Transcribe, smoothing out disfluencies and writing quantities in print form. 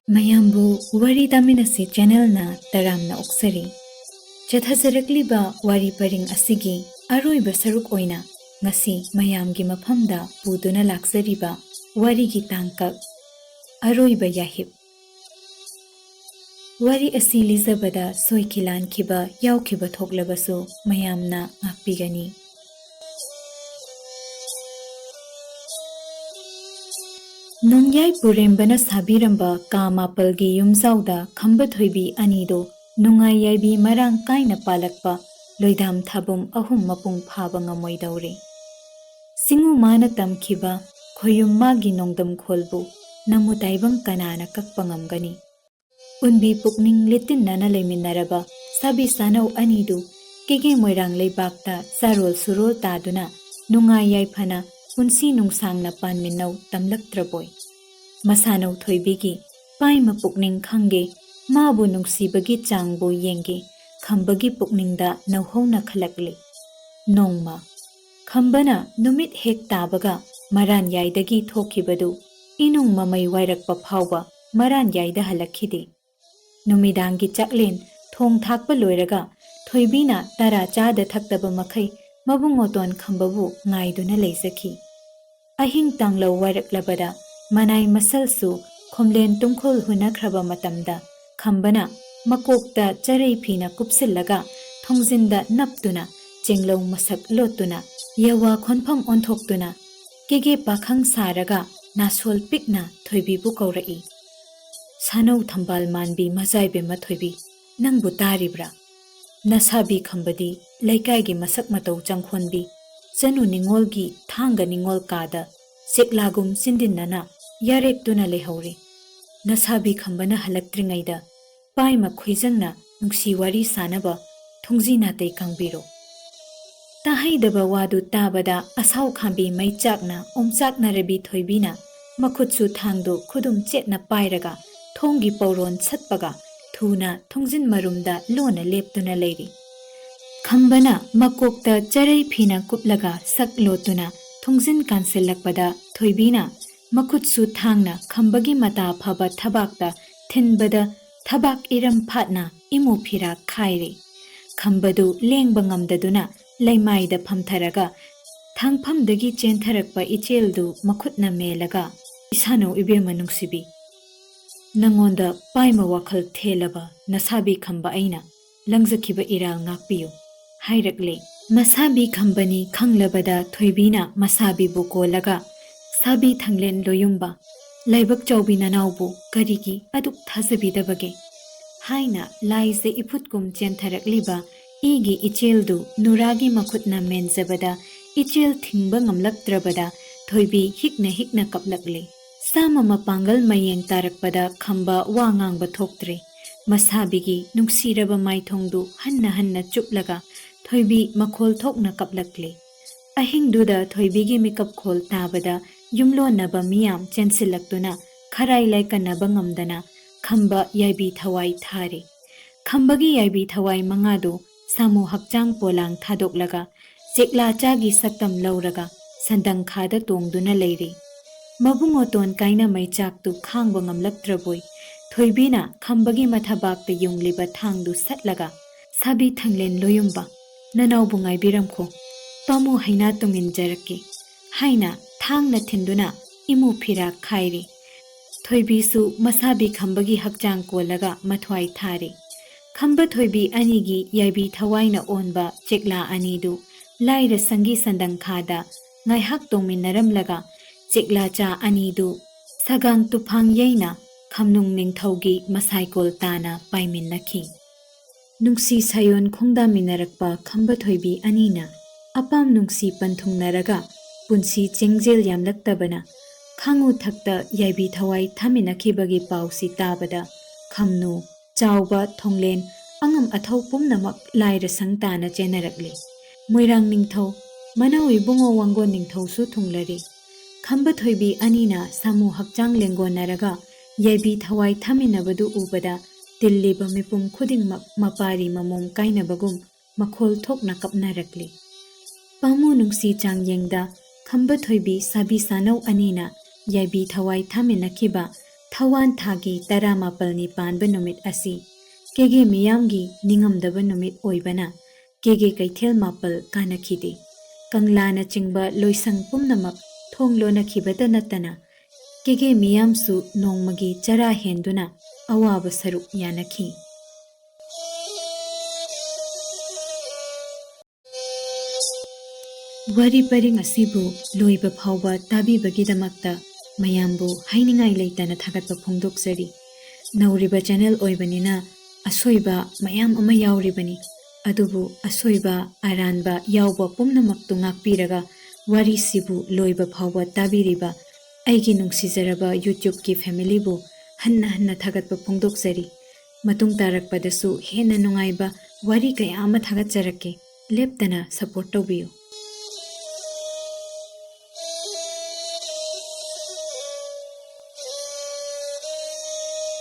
ꯃꯌꯥꯝꯕꯨ ꯋꯥꯔꯤ ꯇꯥꯃꯤꯟꯅꯁꯤ ꯆꯦꯅꯦꯜꯅ ꯇꯔꯥꯝꯅ ꯑꯣꯛꯆꯔꯤ꯫ ꯆꯠꯊꯖꯔꯛꯂꯤꯕ ꯋꯥꯔꯤ ꯄꯔꯤꯡ ꯑꯁꯤꯒꯤ ꯑꯔꯣꯏꯕ ꯁꯔꯨꯛ ꯑꯣꯏꯅ ꯉꯁꯤ ꯃꯌꯥꯝꯒꯤ ꯃꯐꯝꯗ ꯄꯨꯗꯨꯅ ꯂꯥꯛꯆꯔꯤꯕ ꯋꯥꯔꯤꯒꯤ ꯇꯥꯡꯀꯛ ꯑꯔꯣꯏꯕ ꯌꯥꯍꯤꯞ꯫ ꯋꯥꯔꯤ ꯑꯁꯤ ꯂꯤꯖꯕꯗ ꯁꯣꯏꯈꯤ ꯂꯥꯟꯈꯤꯕ ꯌꯥꯎꯈꯤꯕ ꯊꯣꯛꯂꯕꯁꯨ ꯃꯌꯥꯝꯅ ꯉꯥꯛꯄꯤꯒꯅꯤ꯫ ꯅꯣꯡꯌꯥꯏ ꯄꯨꯔꯦꯝꯕꯅ ꯁꯥꯕꯤꯔꯝꯕ ꯀꯥ ꯃꯥꯄꯜꯒꯤ ꯌꯨꯝꯖꯥꯎꯗ ꯈꯝꯕ ꯊꯣꯏꯕꯤ ꯑꯅꯤꯗꯣ ꯅꯨꯡꯉꯥꯏ ꯌꯥꯏꯕꯤ ꯃꯔꯥꯡ ꯀꯥꯏꯅ ꯄꯥꯜꯂꯛꯄ ꯂꯣꯏꯗꯥꯝ ꯊꯥꯕꯨꯝ ꯑꯍꯨꯝ ꯃꯄꯨꯡ ꯐꯥꯕ ꯉꯝꯃꯣꯏꯗꯧꯔꯦ꯫ ꯁꯤꯡꯎ ꯃꯥꯅ ꯇꯝꯈꯤꯕ ꯈꯣꯌꯨꯝ ꯃꯥꯒꯤ ꯅꯣꯡꯗꯝ ꯈꯣꯜꯕꯨ ꯅꯃꯨ ꯇꯥꯏꯕꯪ ꯀꯅꯥꯅ ꯀꯛꯄ ꯉꯝꯒꯅꯤ? ꯎꯟꯕꯤ ꯄꯨꯛꯅꯤꯡ ꯂꯤꯇꯤꯟꯅꯅ ꯂꯩꯃꯤꯟꯅꯔꯕ ꯁꯥꯕꯤ ꯁꯥꯅꯧ ꯑꯅꯤꯗꯨ ꯀꯦꯒꯦ ꯃꯣꯏꯔꯥꯡ ꯂꯩꯕꯥꯛꯇ ꯆꯥꯔꯣꯜ ꯁꯨꯔꯣꯜ ꯇꯥꯗꯨꯅ ꯅꯨꯡꯉꯥꯏ ꯌꯥꯏꯐꯅ ꯄꯨꯟꯁꯤ ꯅꯨꯡꯁꯥꯡꯅ ꯄꯥꯟꯃꯤꯟꯅꯧ ꯇꯝꯂꯛꯇ꯭ꯔꯕꯣꯏ? ꯃꯁꯥꯅꯧ ꯊꯣꯏꯕꯤꯒꯤ ꯄꯥꯏꯃ ꯄꯨꯛꯅꯤꯡ ꯈꯪꯒꯦ, ꯃꯥꯕꯨ ꯅꯨꯡꯁꯤꯕꯒꯤ ꯆꯥꯡꯕꯨ ꯌꯦꯡꯒꯦ, ꯈꯝꯕꯒꯤ ꯄꯨꯛꯅꯤꯡꯗ ꯅꯧꯍꯧꯅ ꯈꯜꯂꯛꯂꯤ꯫ ꯅꯣꯡꯃ ꯈꯝꯕꯅ ꯅꯨꯃꯤꯠ ꯍꯦꯛ ꯇꯥꯕꯒ ꯃꯔꯥꯟ ꯌꯥꯏꯗꯒꯤ ꯊꯣꯛꯈꯤꯕꯗꯨ ꯏꯅꯨꯡ ꯃꯃꯩ ꯋꯥꯏꯔꯛꯄ ꯐꯥꯎꯕ ꯃꯔꯥꯟ ꯌꯥꯏꯗ ꯍꯜꯂꯛꯈꯤꯗꯦ꯫ ꯅꯨꯃꯤꯗꯥꯡꯒꯤ ꯆꯥꯛꯂꯦꯟ ꯊꯣꯡ ꯊꯥꯛꯄ ꯂꯣꯏꯔꯒ ꯊꯣꯏꯕꯤꯅ ꯇꯔꯥ ꯆꯥꯗ ꯊꯛꯇꯕ ꯃꯈꯩ ꯃꯕꯨꯡ ꯃꯧꯇꯣꯟ ꯈꯝꯕꯕꯨ ꯉꯥꯏꯗꯨꯅ ꯂꯩꯖꯈꯤ꯫ ꯑꯍꯤꯡ ꯇꯥꯡꯂꯧ ꯋꯥꯏꯔꯛꯂꯕꯗ ꯃꯅꯥꯏ ꯃꯁꯜꯁꯨ ꯈꯣꯝꯂꯦꯟ ꯇꯨꯝꯈꯣꯜ ꯍꯨꯅꯈ꯭ꯔꯕ ꯃꯇꯝꯗ ꯈꯝꯕꯅ ꯃꯀꯣꯛꯇ ꯆꯔꯩ ꯐꯤꯅ ꯀꯨꯞꯁꯤꯜꯂꯒ ꯊꯣꯡꯖꯤꯟꯗ ꯅꯞꯇꯨꯅ ꯆꯦꯡꯂꯧ ꯃꯁꯛ ꯂꯣꯠꯇꯨꯅ ꯌꯋꯥ ꯈꯣꯟꯐꯝ ꯑꯣꯟꯊꯣꯛꯇꯨꯅ ꯀꯦꯒꯦ ꯄꯥꯈꯪ ꯁꯥꯔꯒ ꯅꯥꯁꯣꯜ ꯄꯤꯛꯅ ꯊꯣꯏꯕꯤꯕꯨ ꯀꯧꯔꯛꯏ꯫ ꯁꯥꯅꯧ ꯊꯝꯕꯥꯜ ꯃꯥꯟꯕꯤ ꯃꯆꯥꯏꯕꯦꯝꯃ ꯊꯣꯏꯕꯤ, ꯅꯪꯕꯨ ꯇꯥꯔꯤꯕ꯭ꯔꯥ? ꯅꯁꯥꯕꯤ ꯈꯝꯕꯗꯤ ꯂꯩꯀꯥꯏꯒꯤ ꯃꯁꯛ ꯃꯇꯧ ꯆꯪꯈꯣꯟꯕꯤ, ꯆꯅꯨ ꯅꯤꯉꯣꯜꯒꯤ ꯊꯥꯡꯒ ꯅꯤꯉꯣꯜ ꯀꯥꯗ ꯆꯦꯛꯂꯥꯒꯨꯝ ꯆꯤꯟꯗꯤꯟꯅꯅ ꯌꯥꯔꯦꯛꯇꯨꯅ ꯂꯩꯍꯧꯔꯦ꯫ ꯅꯁꯥꯕꯤ ꯈꯝꯕꯅ ꯍꯜꯂꯛꯇ꯭ꯔꯤꯉꯩꯗ ꯄꯥꯏꯃ ꯈꯣꯏꯖꯪꯅ ꯅꯨꯡꯁꯤ ꯋꯥꯔꯤ ꯁꯥꯅꯕ ꯊꯣꯡꯖꯤ ꯅꯥꯇꯩ ꯀꯪꯕꯤꯔꯣ꯫ ꯇꯥꯍꯩꯗꯕ ꯋꯥꯗꯨ ꯇꯥꯕꯗ ꯑꯁꯥꯎ ꯈꯥꯝꯕꯤ ꯃꯩꯆꯥꯛꯅ ꯑꯣꯝꯆꯥꯛꯅꯔꯕꯤ ꯊꯣꯏꯕꯤꯅ ꯃꯈꯨꯠꯁꯨ ꯊꯥꯡꯗꯨ ꯈꯨꯗꯨꯝ ꯆꯦꯠꯅ ꯄꯥꯏꯔꯒ ꯊꯣꯡꯒꯤ ꯄꯧꯔꯣꯟ ꯁꯠꯄꯒ ꯊꯨꯅ ꯊꯣꯡꯖꯤꯟ ꯃꯔꯨꯝꯗ ꯂꯣꯟꯅ ꯂꯦꯞꯇꯨꯅ ꯂꯩꯔꯤ꯫ ꯈꯝꯕꯅ ꯃꯀꯣꯛꯇ ꯆꯔꯩ ꯐꯤꯅ ꯀꯨꯞꯂꯒ ꯁꯛ ꯂꯣꯠꯇꯨꯅ ꯊꯣꯡꯖꯤꯟ ꯀꯥꯟꯁꯤꯜꯂꯛꯄꯗ ꯊꯣꯏꯕꯤꯅ ꯃꯈꯨꯠꯁꯨ ꯊꯥꯡꯅ ꯈꯝꯕꯒꯤ ꯃꯇꯥ ꯐꯕ ꯊꯕꯥꯛꯇ ꯊꯤꯟꯕꯗ ꯊꯕꯥꯛ ꯏꯔꯝ ꯐꯥꯠꯅ ꯏꯃꯨ ꯐꯤꯔꯥꯛ ꯈꯥꯏꯔꯦ꯫ ꯈꯝꯕꯗꯨ ꯂꯦꯡꯕ ꯉꯝꯗꯗꯨꯅ ꯂꯩꯃꯥꯏꯗ ꯐꯝꯊꯔꯒ ꯊꯥꯡꯐꯝꯗꯒꯤ ꯆꯦꯟꯊꯔꯛꯄ ꯏꯆꯦꯜꯗꯨ ꯃꯈꯨꯠꯅ ꯃꯦꯜꯂꯒ, ꯏꯁꯥꯅꯧ ꯏꯕꯦꯝꯃ ꯅꯨꯡꯁꯤꯕꯤ, ꯅꯉꯣꯟꯗ ꯄꯥꯏꯃ ꯋꯥꯈꯜ ꯊꯦꯜꯂꯕ ꯅꯁꯥꯕꯤ ꯈꯝꯕ ꯑꯩꯅ ꯂꯪꯖꯈꯤꯕ ꯏꯔꯥꯜ ꯉꯥꯛꯄꯤꯌꯨ ꯍꯥꯏꯔꯛꯂꯦ꯫ ꯃꯁꯥꯕꯤ ꯈꯝꯕꯅꯤ ꯈꯪꯂꯕꯗ ꯊꯣꯏꯕꯤꯅ ꯃꯁꯥꯕꯤꯕꯨ ꯀꯣꯜꯂꯒ, ꯁꯥꯕꯤ ꯊꯪꯂꯦꯟ ꯂꯣꯌꯨꯝꯕ, ꯂꯥꯏꯕꯛ ꯆꯥꯎꯕꯤ ꯅꯅꯥꯎꯕꯨ ꯀꯔꯤꯒꯤ ꯑꯗꯨꯛ ꯊꯥꯖꯕꯤꯗꯕꯒꯦ ꯍꯥꯏꯅ ꯂꯥꯏꯖ ꯏꯐꯨꯠꯀꯨꯝ ꯆꯦꯟꯊꯔꯛꯂꯤꯕ ꯏꯒꯤ ꯏꯆꯦꯜꯗꯨ ꯅꯨꯔꯥꯒꯤ ꯃꯈꯨꯠꯅ ꯃꯦꯟꯖꯕꯗ ꯏꯆꯦꯜ ꯊꯤꯡꯕ ꯉꯝꯂꯛꯇ꯭ꯔꯕꯗ ꯊꯣꯏꯕꯤ ꯍꯤꯛꯅ ꯍꯤꯛꯅ ꯀꯞꯂꯛꯂꯦ꯫ ꯁꯥꯃ ꯃꯄꯥꯡꯒꯜ ꯃꯌꯦꯡ ꯇꯥꯔꯛꯄꯗ ꯈꯝꯕ ꯋꯥ ꯉꯥꯡꯕ ꯊꯣꯛꯇ꯭ꯔꯦ꯫ ꯃꯁꯥꯕꯤꯒꯤ ꯅꯨꯡꯁꯤꯔꯕ ꯃꯥꯏꯊꯣꯡꯗꯨ ꯍꯟꯅ ꯍꯟꯅ ꯆꯨꯞꯂꯒ ꯊꯣꯏꯕꯤ ꯃꯈꯣꯜ ꯊꯣꯛꯅ ꯀꯞꯂꯛꯂꯦ꯫ ꯑꯍꯤꯡꯗꯨꯗ ꯊꯣꯏꯕꯤꯒꯤ ꯃꯤꯀꯞꯈꯣꯜ ꯇꯥꯕꯗ ꯌꯨꯝꯂꯣꯟꯅꯕ ꯃꯤꯌꯥꯝ ꯆꯦꯟꯁꯤꯜꯂꯛꯇꯨꯅ ꯈꯔꯥꯏ ꯂꯥꯏꯀꯟꯅꯕ ꯉꯝꯗꯅ ꯈꯝꯕ ꯌꯥꯏꯕꯤ ꯊꯋꯥꯏ ꯊꯥꯔꯦ꯫ ꯈꯝꯕꯒꯤ ꯌꯥꯏꯕꯤ ꯊꯋꯥꯏ ꯃꯉꯥꯗꯨ ꯁꯥꯃꯨ ꯍꯛꯆꯥꯡ ꯄꯣꯂꯥꯡ ꯊꯥꯗꯣꯛꯂꯒ ꯆꯦꯛꯂꯥ ꯆꯥꯒꯤ ꯁꯛꯇꯝ ꯂꯧꯔꯒ ꯁꯟꯗꯪꯈꯥꯗ ꯇꯣꯡꯗꯨꯅ ꯂꯩꯔꯦ꯫ ꯃꯕꯨꯡ ꯃꯧꯇꯣꯟ ꯀꯥꯏꯅ ꯃꯩꯆꯥꯛꯇꯨ ꯈꯥꯡꯕ ꯉꯝꯂꯛꯇ꯭ꯔꯕꯣꯏ ꯊꯣꯏꯕꯤꯅ ꯈꯝꯕꯒꯤ ꯃꯊꯕꯥꯛꯇ ꯌꯨꯡꯂꯤꯕ ꯊꯥꯡꯗꯨ ꯁꯠꯂꯒ, ꯁꯥꯕꯤ ꯊꯪꯂꯦꯟ ꯂꯣꯌꯨꯝꯕ, ꯅꯅꯥꯎꯕꯨ ꯉꯥꯏꯕꯤꯔꯝꯈꯣ, ꯄꯥꯃꯨ ꯍꯩꯅꯥ ꯇꯨꯡꯏꯟꯖꯔꯛꯀꯦ ꯍꯥꯏꯅ ꯊꯥꯡꯅ ꯊꯤꯟꯗꯨꯅ ꯏꯃꯨ ꯐꯤꯔꯥꯛ ꯈꯥꯏꯔꯦ꯫ ꯊꯣꯏꯕꯤꯁꯨ ꯃꯁꯥꯕꯤ ꯈꯝꯕꯒꯤ ꯍꯛꯆꯥꯡ ꯀꯣꯜꯂꯒ ꯃꯊ꯭ꯋꯥꯏ ꯊꯥꯔꯦ꯫ ꯈꯝꯕ ꯊꯣꯏꯕꯤ ꯑꯅꯤꯒꯤ ꯌꯥꯏꯕꯤ ꯊꯋꯥꯏꯅ ꯑꯣꯟꯕ ꯆꯦꯛꯂꯥ ꯑꯅꯤꯗꯨ ꯂꯥꯏꯔ ꯁꯪꯒꯤ ꯁꯟꯗꯪꯈꯥꯗ ꯉꯥꯏꯍꯥꯛ ꯇꯣꯡꯃꯤꯟꯅꯔꯝꯂꯒ ꯆꯦꯛꯂꯥ ꯆꯥ ꯑꯅꯤꯗꯨ ꯁꯒꯥꯡ ꯇꯨꯐꯥꯡ ꯌꯩꯅ ꯈꯝꯅꯨꯡ ꯅꯤꯡꯊꯧꯒꯤ ꯃꯁꯥꯏꯀꯣꯜ ꯇꯥꯅ ꯄꯥꯏꯃꯤꯟꯅꯈꯤ꯫ ꯅꯨꯡꯁꯤ ꯁꯥꯌꯣꯟ ꯈꯣꯡꯗꯥꯃꯤꯟꯅꯔꯛꯄ ꯈꯝꯕ ꯊꯣꯏꯕꯤ ꯑꯅꯤꯅ ꯑꯄꯥꯝ ꯅꯨꯡꯁꯤ ꯄꯟꯊꯨꯡꯅꯔꯒ ꯄꯨꯟꯁꯤ ꯆꯤꯡꯖꯦꯜ ꯌꯥꯝꯂꯛꯇꯕꯅ ꯈꯥꯡꯉꯨ ꯊꯛꯇ ꯌꯥꯏꯕꯤ ꯊꯋꯥꯏ ꯊꯥꯃꯤꯟꯅꯈꯤꯕꯒꯤ ꯄꯥꯎꯁꯤ ꯇꯥꯕꯗ ꯈꯝꯅꯨ, ꯆꯥꯎꯕ, ꯊꯣꯡꯂꯦꯟ, ꯑꯉꯝ ꯑꯊꯧ ꯄꯨꯝꯅꯃꯛ ꯂꯥꯏꯔ ꯁꯪ ꯇꯥꯅ ꯆꯦꯟꯅꯔꯛꯂꯦ꯫ ꯃꯣꯏꯔꯥꯡ ꯅꯤꯡꯊꯧ, ꯃꯅꯥꯎ ꯏꯕꯨꯡꯉꯣ ꯋꯥꯡꯒꯣꯟ ꯅꯤꯡꯊꯧꯁꯨ ꯊꯨꯡꯂꯔꯦ꯫ ꯈꯝꯕ ꯊꯣꯏꯕꯤ ꯑꯅꯤꯅ ꯁꯥꯃꯨ ꯍꯛꯆꯥꯡ ꯂꯦꯡꯒꯣꯟꯅꯔꯒ ꯌꯥꯏꯕꯤ ꯊꯋꯥꯏ ꯊꯥꯃꯤꯟꯅꯕꯗꯨ ꯎꯕꯗ ꯇꯤꯜꯂꯤꯕ ꯃꯤꯄꯨꯝ ꯈꯨꯗꯤꯡꯃꯛ ꯃꯄꯥꯔꯤ ꯃꯃꯣꯝ ꯀꯥꯏꯅꯕꯒꯨꯝ ꯃꯈꯣꯜ ꯊꯣꯛꯅ ꯀꯞꯅꯔꯛꯂꯤ꯫ ꯄꯥꯃꯨ ꯅꯨꯡꯁꯤ ꯆꯥꯡꯌꯦꯡꯗ ꯈꯝꯕ ꯊꯣꯏꯕꯤ ꯁꯥꯕꯤ ꯁꯥꯅꯧ ꯑꯅꯤꯅ ꯌꯥꯏꯕꯤ ꯊꯋꯥꯏ ꯊꯥꯃꯤꯟꯅꯈꯤꯕ ꯊꯋꯥꯟ ꯊꯥꯒꯤ 18ꯅꯤ ꯄꯥꯟꯕ ꯅꯨꯃꯤꯠ ꯑꯁꯤ ꯀꯦꯒꯦ ꯃꯤꯌꯥꯝꯒꯤ ꯅꯤꯡꯉꯝꯗꯕ ꯅꯨꯃꯤꯠ ꯑꯣꯏꯕꯅ ꯀꯦꯒꯦ ꯀꯩꯊꯦꯜ ꯃꯥꯄꯜ ꯀꯥꯅꯈꯤꯗꯦ꯫ ꯀꯪꯂꯥꯅꯆꯤꯡꯕ ꯂꯣꯏꯁꯪ ꯄꯨꯝꯅꯃꯛ ꯊꯣꯡ ꯂꯣꯟꯅꯈꯤꯕꯇ ꯅꯠꯇꯅ ꯀꯦꯒꯦ ꯃꯤꯌꯥꯝꯁꯨ ꯅꯣꯡꯃꯒꯤ ꯆꯔꯥ ꯍꯦꯟꯗꯨꯅ ꯑꯋꯥꯕ ꯁꯔꯨꯛ ꯌꯥꯅꯈꯤ꯫ ꯋꯥꯔꯤ ꯄꯔꯤꯡ ꯑꯁꯤꯕꯨ ꯂꯣꯏꯕ ꯐꯥꯎꯕ ꯇꯥꯕꯤꯕꯒꯤꯗꯃꯛꯇ ꯃꯌꯥꯝꯕꯨ ꯍꯥꯏꯅꯤꯡꯉꯥꯏ ꯂꯩꯇꯅ ꯊꯥꯒꯠꯄ ꯐꯣꯡꯗꯣꯛꯆꯔꯤ꯫ ꯅꯧꯔꯤꯕ ꯆꯦꯅꯦꯜ ꯑꯣꯏꯕꯅꯤꯅ ꯑꯁꯣꯏꯕ ꯃꯌꯥꯝ ꯑꯃ ꯌꯥꯎꯔꯤꯕꯅꯤ, ꯑꯗꯨꯕꯨ ꯑꯁꯣꯏꯕ ꯑꯔꯥꯟꯕ ꯌꯥꯎꯕ ꯄꯨꯝꯅꯃꯛꯇꯨ ꯉꯥꯛꯄꯤꯔꯒ ꯋꯥꯔꯤꯁꯤꯕꯨ ꯂꯣꯏꯕ ꯐꯥꯎꯕ ꯇꯥꯕꯤꯔꯤꯕ ꯑꯩꯒꯤ ꯅꯨꯡꯁꯤꯖꯔꯕ ꯌꯨꯇ꯭ꯌꯨꯕꯀꯤ ꯐꯦꯃꯤꯂꯤꯕꯨ ꯍꯟꯅ ꯍꯟꯅ ꯊꯥꯒꯠꯄ ꯐꯣꯡꯗꯣꯛꯆꯔꯤ꯫ ꯃꯇꯨꯡ ꯇꯥꯔꯛꯄꯗꯁꯨ ꯍꯦꯟꯅ ꯅꯨꯡꯉꯥꯏꯕ ꯋꯥꯔꯤ ꯀꯌꯥ ꯑꯃ ꯊꯥꯒꯠꯆꯔꯛꯀꯦ꯫ ꯂꯦꯞꯇꯅ ꯁꯄꯣꯔꯠ ꯇꯧꯕꯤꯌꯨ꯫